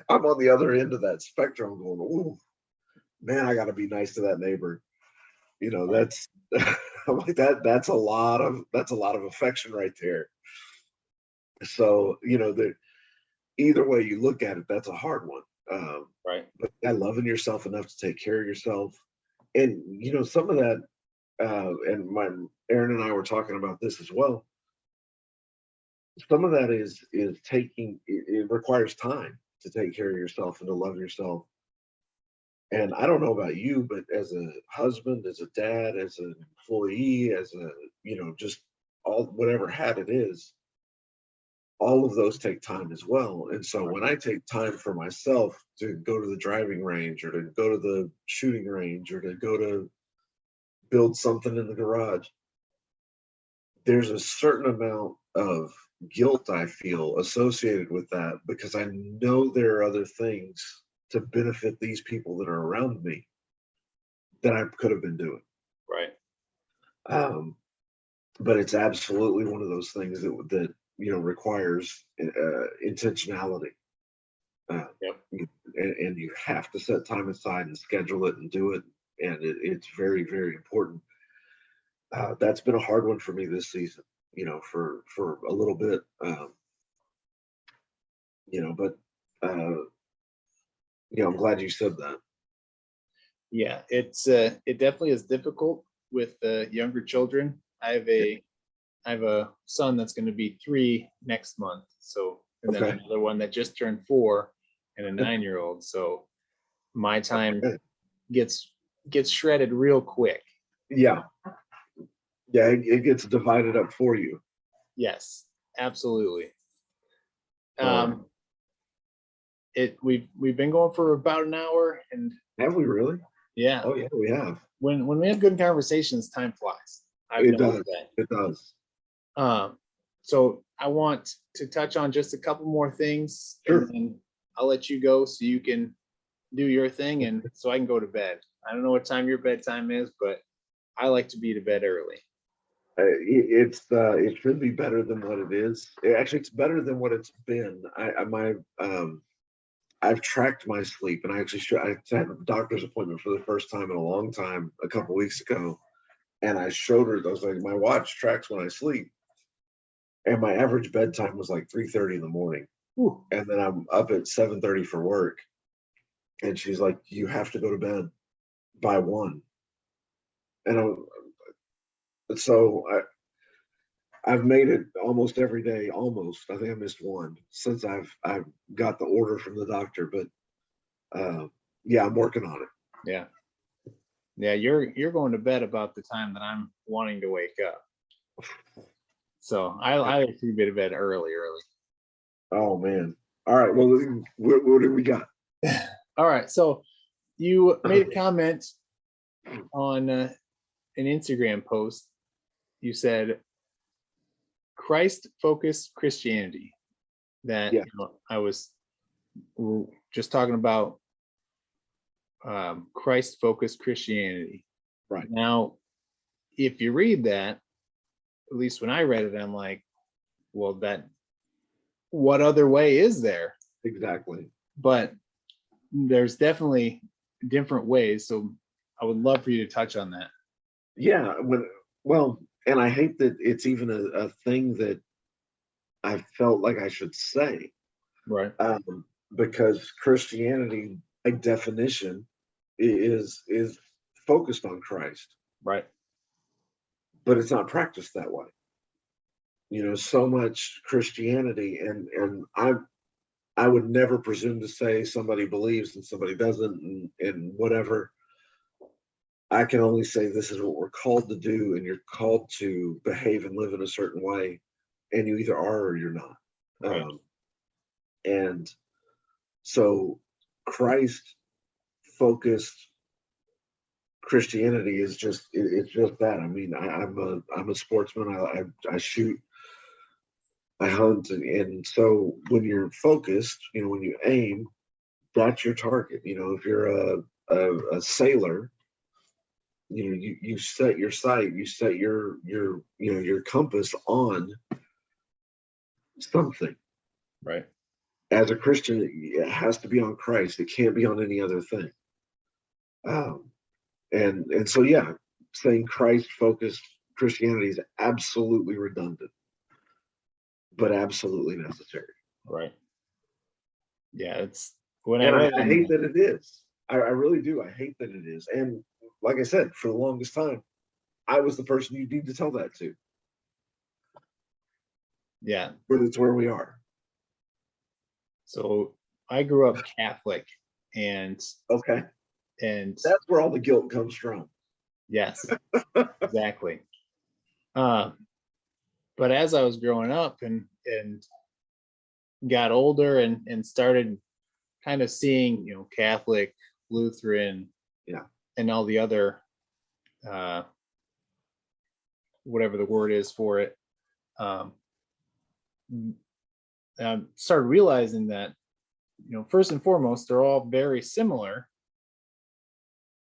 I'm on the other end of that spectrum going, ooh, man, I got to be nice to that neighbor. You know, that's I'm like that's a lot of affection right there. So, you know, either way you look at it, that's a hard one. Right. But yeah, loving yourself enough to take care of yourself. And, you know, some of that, and Aaron and I were talking about this as well. Some of that is taking, it requires time to take care of yourself and to love yourself. And I don't know about you, but as a husband, as a dad, as an employee, as a, you know, just all whatever hat it is, all of those take time as well. And so when I take time for myself to go to the driving range or to go to the shooting range or to go to build something in the garage, there's a certain amount of guilt I feel associated with that because I know there are other things to benefit these people that are around me that I could have been doing. Right. But it's absolutely one of those things that you know requires intentionality. Yep. And you have to set time aside and schedule it and do it, and it's very, very important. That's been a hard one for me this season, you know, for a little bit, you know, but you know, I'm glad you said that. Yeah, it definitely is difficult with younger children. I have a son that's going to be 3 next month, so and then Okay. another one that just turned 4 and a 9-year-old. So my time gets shredded real quick. Yeah, it gets divided up for you. Yes, absolutely. Um, We've been going for about an hour, and have we really? yeah, Oh yeah, we have. when we have good conversations, time flies. I've It noticed does. that. It does. So I want to touch on just a couple more things, Sure. and then I'll let you go so you can do your thing, and so I can go to bed. I don't know what time your bedtime is, but I like to be to bed early. It should be better than what it is. Actually, it's better than what it's been. I've tracked my sleep, and I had a doctor's appointment for the first time in a long time a couple weeks ago, and I showed her. I was like, my watch tracks when I sleep, and my average bedtime was like 3:30 in the morning, and then I'm up at 7:30 for work, and she's like, you have to go to bed by 1, and I've made it almost every day. Almost, I think I missed one since I've got the order from the doctor. But yeah, I'm working on it. Yeah, you're going to bed about the time that I'm wanting to wake up. So I like to be to bed early. Oh man! All right. Well, what do we got? All right. So you made a comment on an Instagram post. You said Christ-focused Christianity. That Yeah. I was just talking about Christ-focused Christianity. Right. Now, if you read that, at least when I read it, I'm like, well, what other way is there? Exactly. But there's definitely different ways. So I would love for you to touch on that. Yeah. And I hate that it's even a thing that I felt like I should say. Right. Because Christianity, by definition, is focused on Christ. Right. But it's not practiced that way. You know, so much Christianity, and I would never presume to say somebody believes and somebody doesn't, and whatever. I can only say this is what we're called to do, and you're called to behave and live in a certain way, and you either are or you're not. Right. And so Christ focused Christianity is just it's just that. I mean, I'm a sportsman. I shoot, I hunt, and so when you're focused, when you aim, that's your target. If you're a sailor, you set your sight, you set your compass on something. Right. As a Christian, it has to be on Christ. It can't be on any other thing. And so yeah, saying Christ focused Christianity is absolutely redundant, but absolutely necessary. Right. Yeah, it's I hate that it is. I really do. I hate that it is. And like I said, for the longest time, I was the person you need to tell that to. Yeah. But it's where we are. So I grew up Catholic, and that's where all the guilt comes from. Yes, exactly. But as I was growing up and got older and started kind of seeing, Catholic, Lutheran, and all the other, whatever the word is for it, I started realizing that, first and foremost, they're all very similar,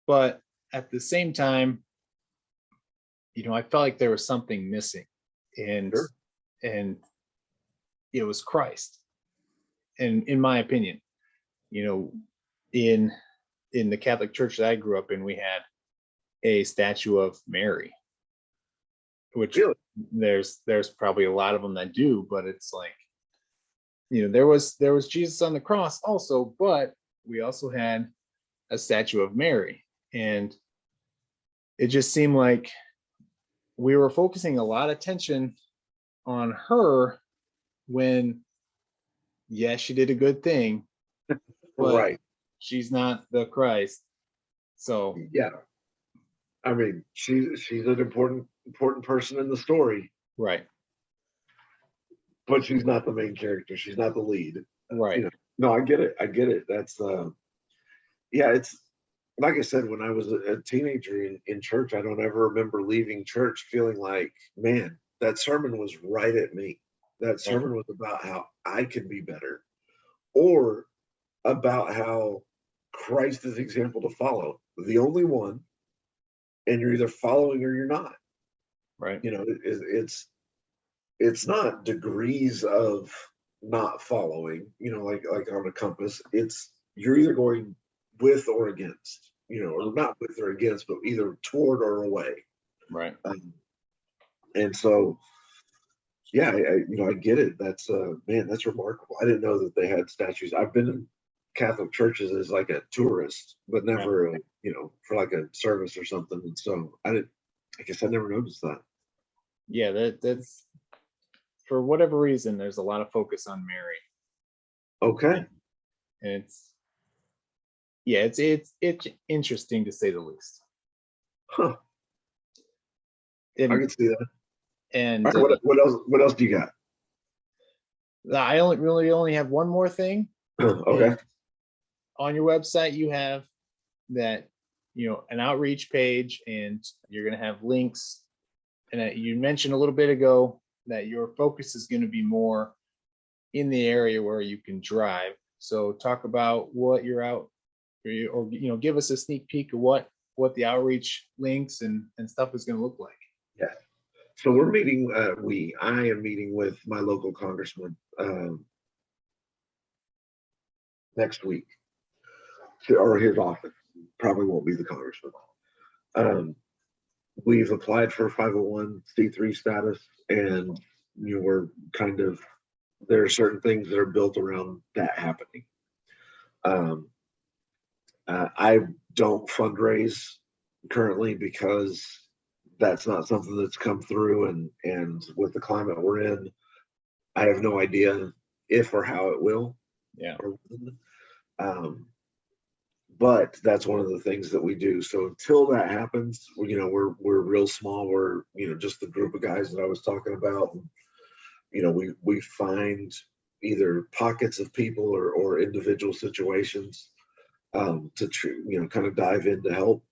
but at the same time, I felt like there was something missing, and it was Christ. And in my opinion, in the Catholic Church that I grew up in, we had a statue of Mary, which there's probably a lot of them that do, but it's like, there was Jesus on the cross also, but we also had a statue of Mary, and it just seemed like we were focusing a lot of attention on her when, yes, she did a good thing, but she's not the Christ. So yeah, I mean, she's an important person in the story, right? But she's not the main character. She's not the lead, right? No, I get it. That's yeah. It's like I said, when I was a teenager in church, I don't ever remember leaving church feeling like, man, that sermon was right at me. That sermon was about how I could be better, or about how Christ is the example to follow, the only one, and you're either following or you're not. Right. It's not degrees of not following, like on a compass. It's you're either going with or against, or not with or against, but either toward or away. Right. And so, yeah, I get it. That's man, that's remarkable. I didn't know that they had statues. I've been in Catholic churches as like a tourist, but never, for like a service or something. And so I guess I never noticed that. Yeah, that's for whatever reason, there's a lot of focus on Mary. Okay. And it's interesting to say the least. Huh. I can see that. And right, what else do you got? I only have one more thing. Okay. And on your website, you have that, an outreach page, and you're going to have links. And you mentioned a little bit ago that your focus is going to be more in the area where you can drive. So talk about what you're out, or give us a sneak peek of what the outreach links and stuff is going to look like. Yeah. So we're meeting. I am meeting with my local congressman next week, or his office. Probably won't be the congressman. We've applied for 501c3 status, and we're kind of, there are certain things that are built around that happening. I don't fundraise currently because that's not something that's come through, and with the climate we're in, I have no idea if or how it will. Yeah. But that's one of the things that we do. So until that happens, we're real small. We're just the group of guys that I was talking about. We find either pockets of people or individual situations to kind of dive in to help.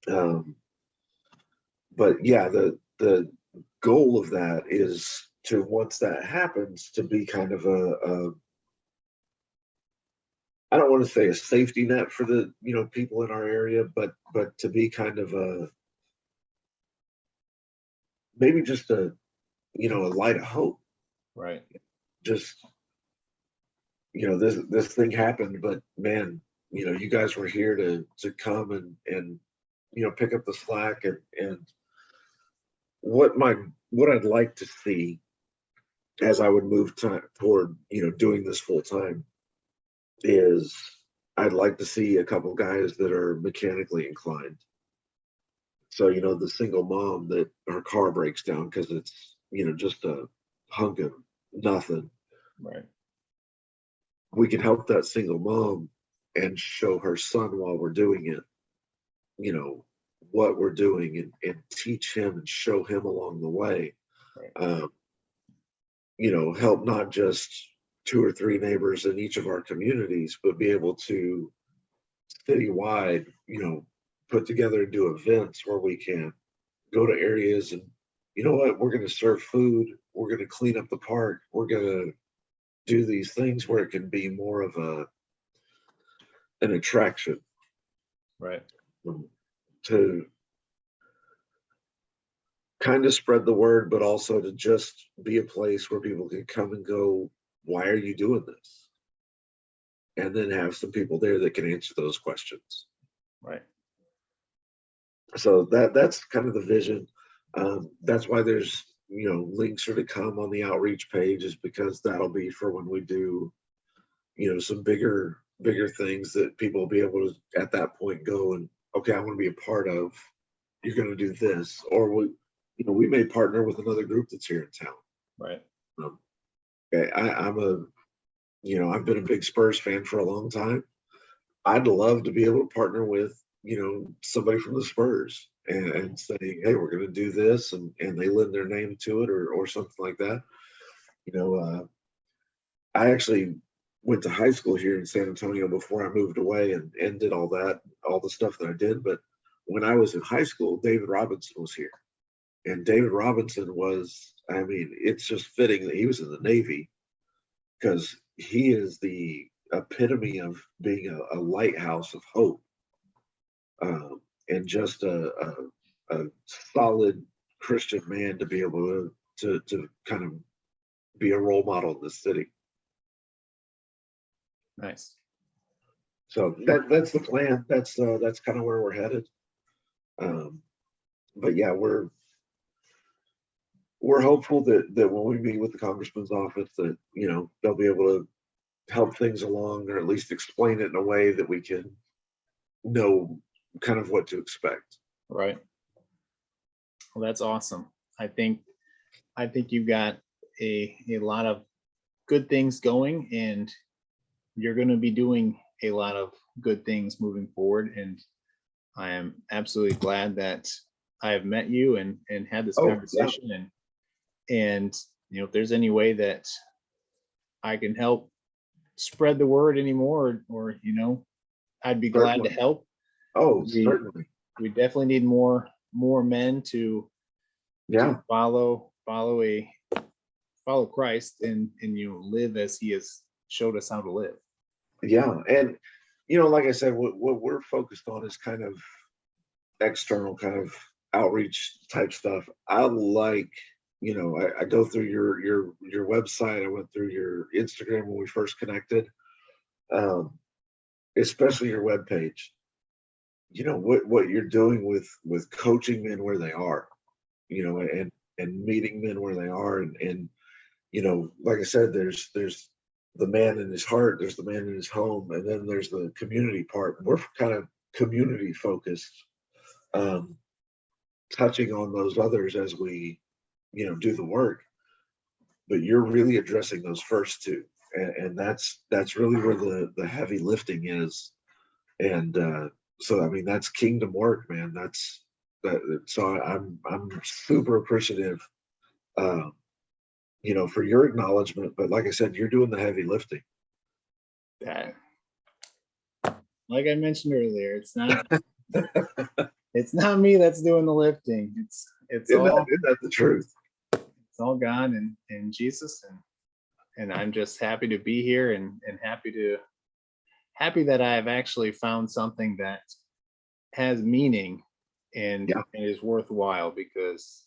But yeah, the goal of that is to, once that happens, to be kind of I don't want to say a safety net for the people in our area, but to be kind of a, maybe just a light of hope. Right. Just this thing happened, but man, you guys were here to come and pick up the slack, and what I'd like to see as I would move toward doing this full time is, I'd like to see a couple guys that are mechanically inclined. So the single mom that her car breaks down because it's just a hunk of nothing. Right. We can help that single mom and show her son while we're doing it, what we're doing, and teach him and show him along the way. Right. Help not just 2 or 3 neighbors in each of our communities, but be able to citywide, put together and do events where we can go to areas and, we're going to serve food, we're going to clean up the park, we're going to do these things where it can be more of an attraction. Right. To kind of spread the word, but also to just be a place where people can come and go, why are you doing this? And then have some people there that can answer those questions. Right. So that's kind of the vision. That's why there's links are to come on the outreach page, is because that'll be for when we do some bigger things that people will be able to at that point go and, okay, I want to be a part of. You're going to do this, or we may partner with another group that's here in town. Right. I'm I've been a big Spurs fan for a long time. I'd love to be able to partner with somebody from the Spurs and saying, hey, we're going to do this, and they lend their name to it, or something like that. I actually went to high school here in San Antonio before I moved away and did all the stuff that I did. But when I was in high school, David Robinson was here. And David Robinson was, it's just fitting that he was in the Navy, because he is the epitome of being a lighthouse of hope, and just a solid Christian man to be able to kind of be a role model in the city. Nice. So that's the plan. That's kind of where we're headed. But yeah, we're hopeful that when we meet with the congressman's office, that they'll be able to help things along, or at least explain it in a way that we can know kind of what to expect. Right. Well, that's awesome. I think you've got a lot of good things going, and you're going to be doing a lot of good things moving forward. And I am absolutely glad that I have met you and had this conversation. Yeah. And if there's any way that I can help spread the word anymore, or I'd be glad to help. Certainly. We definitely need more men to follow Christ and live as he has showed us how to live. Yeah. And like I said, what we're focused on is kind of external, kind of outreach type stuff. I like, I go through your website. I went through your Instagram when we first connected, especially your webpage. What you're doing with coaching men where they are, and meeting men where they are, and like I said, there's the man in his heart, there's the man in his home, and then there's the community part. We're kind of community focused, touching on those others as we do the work, but you're really addressing those first two, and that's really where the heavy lifting is. And so that's kingdom work, man. That's that. So I'm super appreciative, for your acknowledgement. But like I said, you're doing the heavy lifting. That, like I mentioned earlier, it's not It's not me that's doing the lifting. It's Isn't all that the truth? it's all God and Jesus, and I'm just happy to be here and happy that I have actually found something that has meaning and is worthwhile, because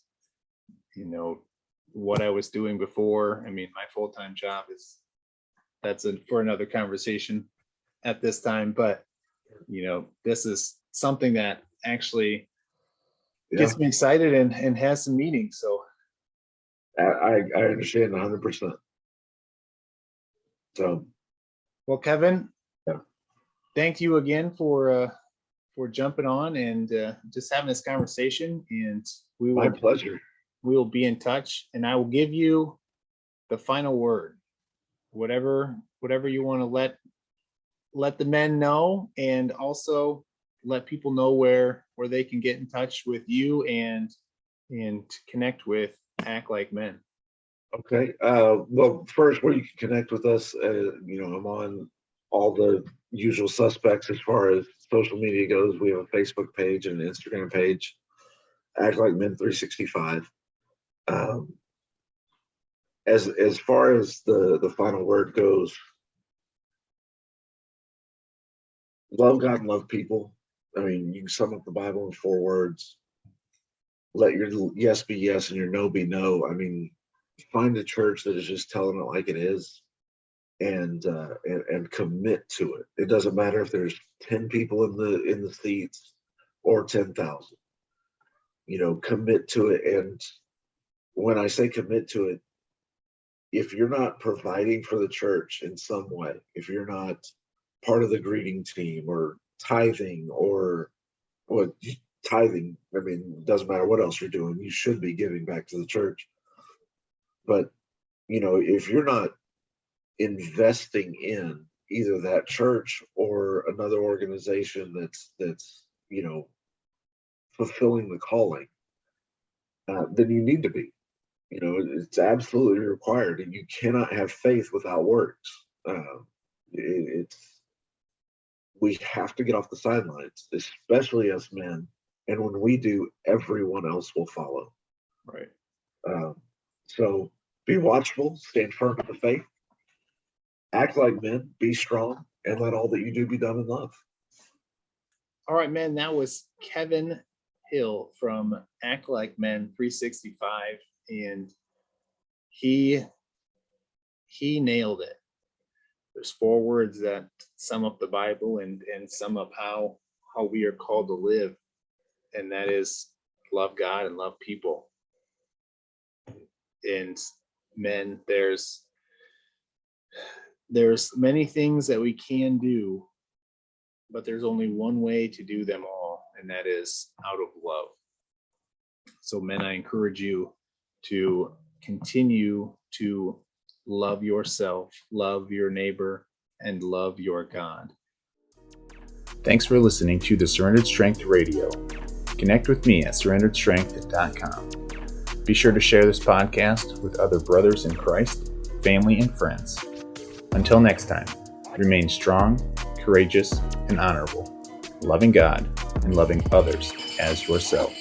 what I was doing before, I mean, my full-time job for another conversation at this time, but this is something that actually gets me excited and has some meaning. So I understand 100%. So, well, Kevin, thank you again for jumping on and just having this conversation. And my pleasure. We will be in touch, and I will give you the final word. Whatever you want to let the men know, and also let people know where they can get in touch with you and connect with Act Like Men. Okay. Well, first, where you can connect with us, I'm on all the usual suspects as far as social media goes. We have a Facebook page and an Instagram page, Act Like Men 365. As far as the final word goes, love God and love people. I mean, you can sum up the Bible in 4 words. Let your yes be yes and your no be no. I mean, find a church that is just telling it like it is, and commit to it. It doesn't matter if there's 10 people in the seats or 10,000. Commit to it. And when I say commit to it, if you're not providing for the church in some way, if you're not part of the greeting team or tithing or tithing, I mean, it doesn't matter what else you're doing, you should be giving back to the church. But, if you're not investing in either that church or another organization that's fulfilling the calling, then you need to be. It's absolutely required, and you cannot have faith without works. We have to get off the sidelines, especially as men, and when we do, everyone else will follow. Right. So be watchful, stand firm in the faith, act like men, be strong, and let all that you do be done in love. All right, man. That was Kevin Hill from Act Like Men 365, and he nailed it. There's 4 words that sum up the Bible and sum up how we are called to live, and that is love God and love people. And men, there's many things that we can do, but there's only one way to do them all, and that is out of love. So men, I encourage you to continue to love yourself, love your neighbor, and love your God. Thanks for listening to the Surrendered Strength Radio. Connect with me at surrenderedstrength.com. Be sure to share this podcast with other brothers in Christ, family, and friends. Until next time, remain strong, courageous, and honorable, loving God and loving others as yourself.